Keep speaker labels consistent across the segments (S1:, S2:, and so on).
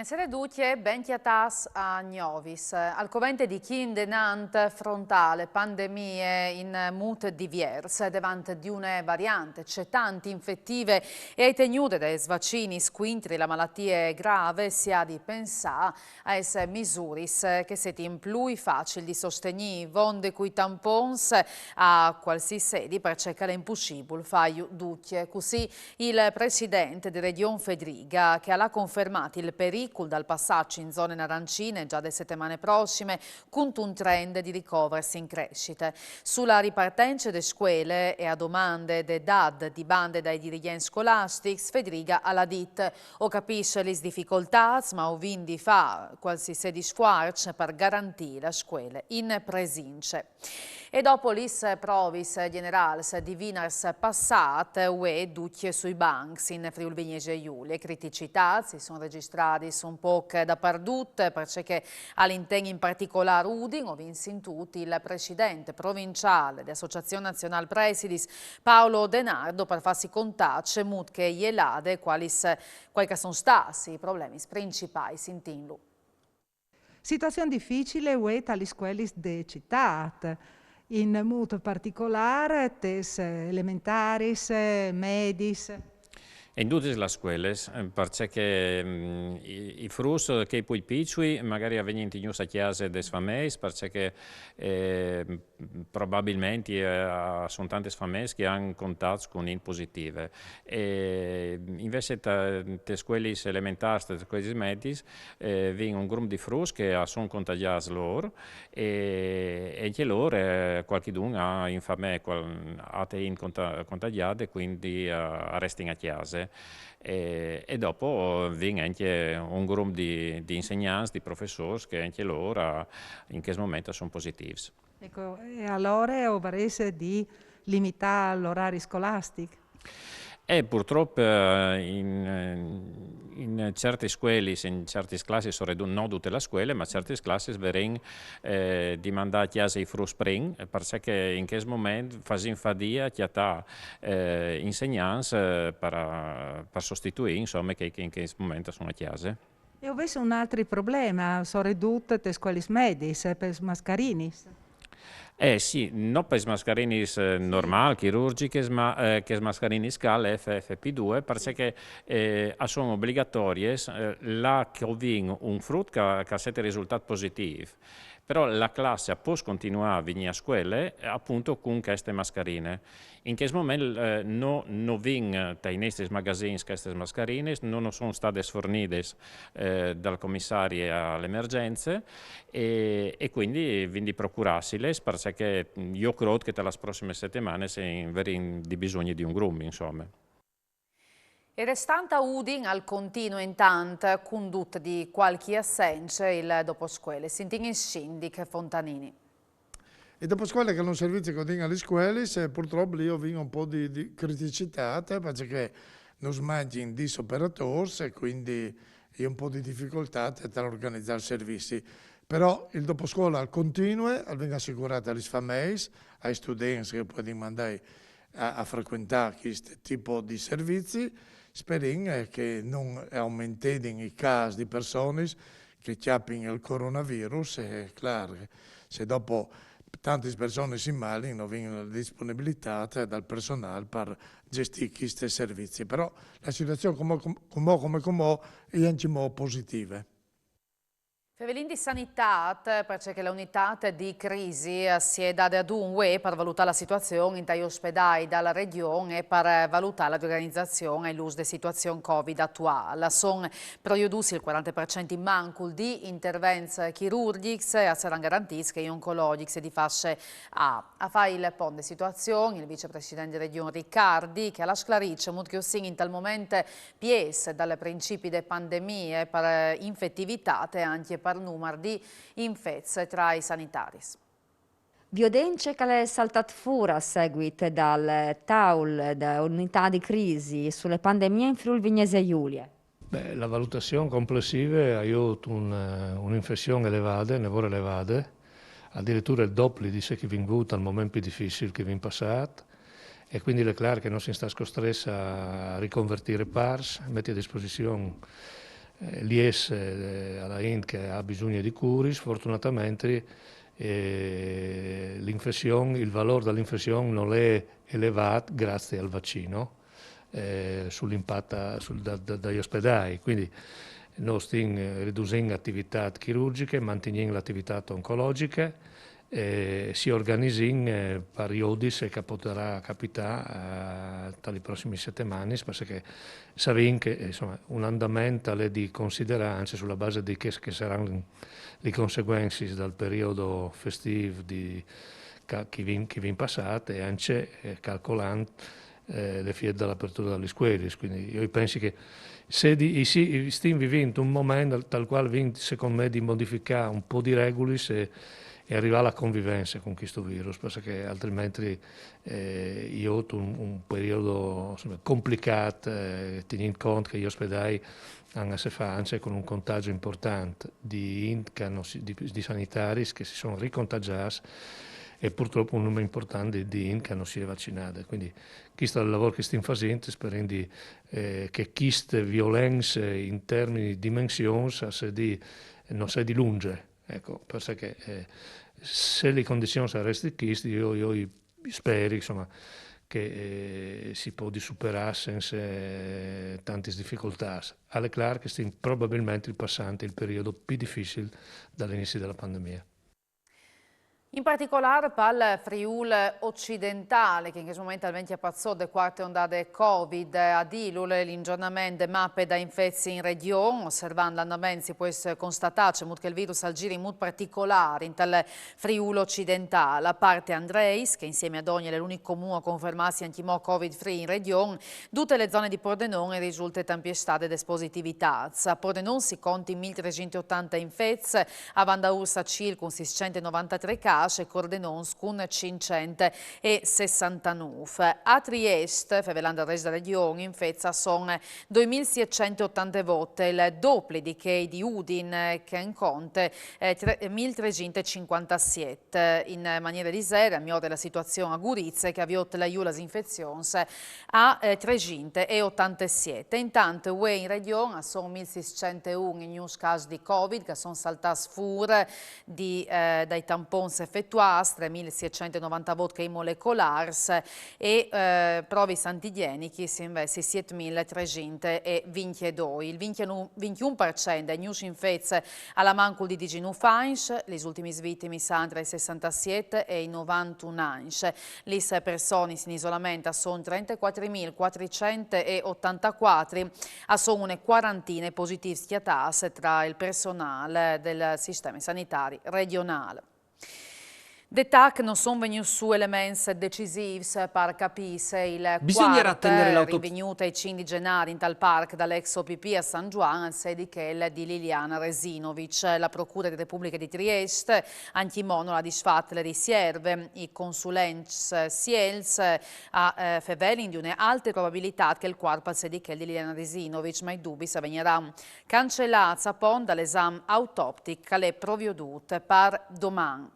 S1: Essere duce ben chiatas a Gnovis. Al covente di Kindenant frontale pandemie in mut diverse davanti di una variante. C'è tanti infettive e ai tenuti dei vaccini squintri la malattia grave si ha di pensare a esse misure che siano più facili di sostenere, vonde cui tampons a qualsiasi sedi per cercare impossibile fai duce. Così il presidente di Regione Fedriga che ha confermato il pericolo dal passaggio in zone arancine già da settimane prossime, con un trend di ricoversi in crescita. Sulla ripartenza delle scuole e a domande de DAD di bande dai dirigenti scolastici, Fedriga alla dit o capisce le difficoltà, ma o vindi fa qualsiasi sforzo per garantire le scuole in presince. E dopo l'is provis generals di Vinars passat, UE duce sui banks in Friuli Venezia Giulia. Criticità si sono registrati un po' dappertutto, perché all'interno in particolare Udin, o in tutti il presidente provinciale dell'Associazione Nazionale Presidis Paolo Denardo per farsi contacce mutche ielade quali sono stati i problemi principali sintinlu.
S2: Situazione difficile UE tali scuole de città. In modo particolare, tes elementaris, medis.
S3: In tutte le scuole, perché i frus che poi piccoli magari avvengono in a chiesa des famiglie, perché probabilmente sono tante famiglie che hanno contatti con in positive. E invece le scuole elementari, le scuole medie, vengono un gruppo di frus che sono contagiati loro e anche loro, qualcuno ha in famiglia contagiate, quindi restano a chiesa. E dopo viene anche un gruppo di insegnanti, di professori che anche loro in questo momento sono positivi.
S2: Ecco, e allora dovreste di limitare l'orario scolastico?
S3: Purtroppo in certe scuole, in certe classi sono non tutte le scuole, ma certe classi verranno dimandate a chiesa i frus spring, perché in questo momento fanno fatica a chiamare insegnanti per sostituire, insomma, che in questo momento sono a chiesa.
S2: E ho visto un altro problema, sono ridotte le scuole medie per mascarini.
S3: Sì, non per mascarini normali, chirurgiche, ma che mascarini scala FFP2, perché sono obbligatorie la che ovvien un frutto che ha sette risultati positivi. Però la classe può continuare a venire a scuola appunto con queste mascherine. In questo momento non vengono dai nostri magazzini queste mascherine, non sono state fornite dal commissario alle emergenze e quindi vi procurarsele perché io credo che tra le prossime settimane si avremo di bisogno di un gruppo, insomma.
S1: E restante a Udin al continuo intanto, condotto di qualche assenza il doposcuole. Sentini in Scindic Fontanini.
S4: E dopo scuole che hanno servizi che danno alle scuole, purtroppo io ho un po' di criticità, perché non smangiano di operatori e quindi ho un po' di difficoltà per organizzare servizi. Però il dopo scuola al continuo viene assicurato alle famiglie, ai studenti che possono mandare a frequentare questo tipo di servizi. Speriamo che non aumentino i casi di persone che chiappino il coronavirus. È chiaro che se dopo tante persone si ammalano non vengono la disponibilità dal personale per gestire questi servizi. Però la situazione come è anche positiva.
S1: Fevelin di sanità, perché l'unità di crisi si è data ad un UE per valutare la situazione in dagli ospedali dalla regione e per valutare l'organizzazione e l'uso della situazione Covid attuale. Sono proiudusi il 40% in manco di interventi chirurgici e saranno garantiti che gli oncologici di fasce A. A fare il ponte situazione, il vicepresidente di regione Riccardi, che alla sclarice molto in tal momento pies dalle principi delle pandemie per infettività e anche per numero di infezioni tra i sanitari.
S5: Viodence che è saltato fuori a seguito dal TAUL, da unità di crisi sulle pandemie in Friuli Venezia Giulia.
S6: La valutazione complessiva aiuta un'infezione elevata, nevore elevate, addirittura il doppio di se che viene avuto al momento più difficile che viene passato, e quindi è chiaro che non si sta costretti a riconvertire PARS, mettere a disposizione l'IS alla Int che ha bisogno di cure, sfortunatamente il valore dell'infezione non è elevato grazie al vaccino sull'impatto dagli ospedali. Quindi noi stiamo riducendo attività chirurgiche, mantenendo l'attività oncologica, si organizzano periodi che potrà capitare tra le prossime settimane, perché sappiamo che insomma, un andamento è di considerare anche sulla base di che saranno le conseguenze dal periodo festivo che viene passato e anche calcolando le fiere dell'apertura delle scuole. Quindi io penso che se stiamo vivendo un momento tal quale secondo me di modificare un po' di regole e arrivare alla convivenza con questo virus, perché altrimenti io ho un periodo insomma, complicato, tenendo conto che gli ospedali hanno a che fare anche con un contagio importante di sanitari che si sono ricontagiati e purtroppo un numero importante di IN che non si è vaccinato. Quindi questo è il lavoro che stiamo facendo, sperando che queste violenze in termini di dimensioni non sia di lunge. Ecco, perché se le condizioni sarebbero queste, io spero insomma, che si può superare senza tante difficoltà. È chiaro che stiamo probabilmente passando il periodo più difficile dall'inizio della pandemia.
S1: In particolare per il Friuli occidentale, che in questo momento al 20 passò da quarta ondata Covid, a Dilul l'ingiornamento mappe da infezioni in regione, osservando l'andamento si può constatare che il virus al giro in modo particolare in tal Friuli occidentale, a parte Andreis, che insieme ad ogni è l'unico comune a confermarsi antimò Covid-free in regione, tutte le zone di Pordenone risultano tempiestate ed espositività. A Pordenone si conti 1380 infezioni, a Vandaursa circa 693 casi, e Cordenons con 569. A Trieste, favelando il resto della regione, infezza sono 2680 volte, il doppio di che di Udin, che in conte 1357. In maniera di seria, migliore della situazione a Gurizia, che avviò la Iulas Infections a 387. Intanto, in regione sono 1601 nuovi casi di Covid, che sono saltati fuori dai tampons effettuati, 3.690 voti molecolari e prove antigeniche si investe 7.322. Il 21% dei nuovi infetti alla mancul di Diginu Fains, le ultime vittime sono tra i 67 e i 91 anni. Le persone in isolamento sono 34.484, sono una quarantina positivi schiatati tra il personale del sistema sanitario regionale. The TAC non sono venuti su elementi decisivi per capire se il quarto rinvenuto ai 5 gennaio in tal parco dall'ex OPP a San Giovanni, sedi che di Liliana Resinovic. La Procura della Repubblica di Trieste antimono la disfatta le riserve, i consulenti Siels a Fevelin di una alta probabilità che il quarto sedi che di Liliana Resinovic, ma i dubbi se venirà cancellata poi dall'esame autoptico che è provveduto per domani.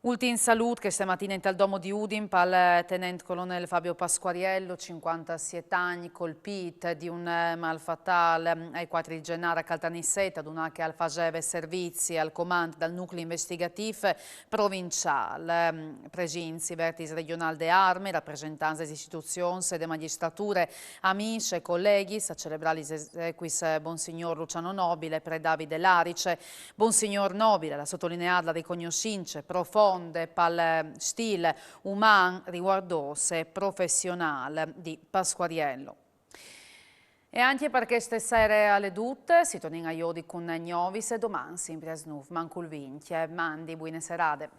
S1: Ultimo saluto che stamattina in tal domo di Udin per il tenente colonnello Fabio Pasquariello, 57 anni, colpito di un mal fatale ai 4 di gennaio a Caltanissetta, ad una che al faceva servizi al comando del nucleo investigativo provinciale. Presenzi, vertice regionale de armi, rappresentanze di istituzioni e di magistrature, amici e colleghi, a celebrare gli esequis Bonsignor Luciano Nobile, pre Davide Larice. Bonsignor Nobile, la sottolineata riconoscenza profonda per stile umano, riguardoso e professionale di Pasquariello. E anche perché stasera alle dutte si torna a Iodi con Gnovis e domani sempre a Snuf, mancul vince. Mandi, buone serate.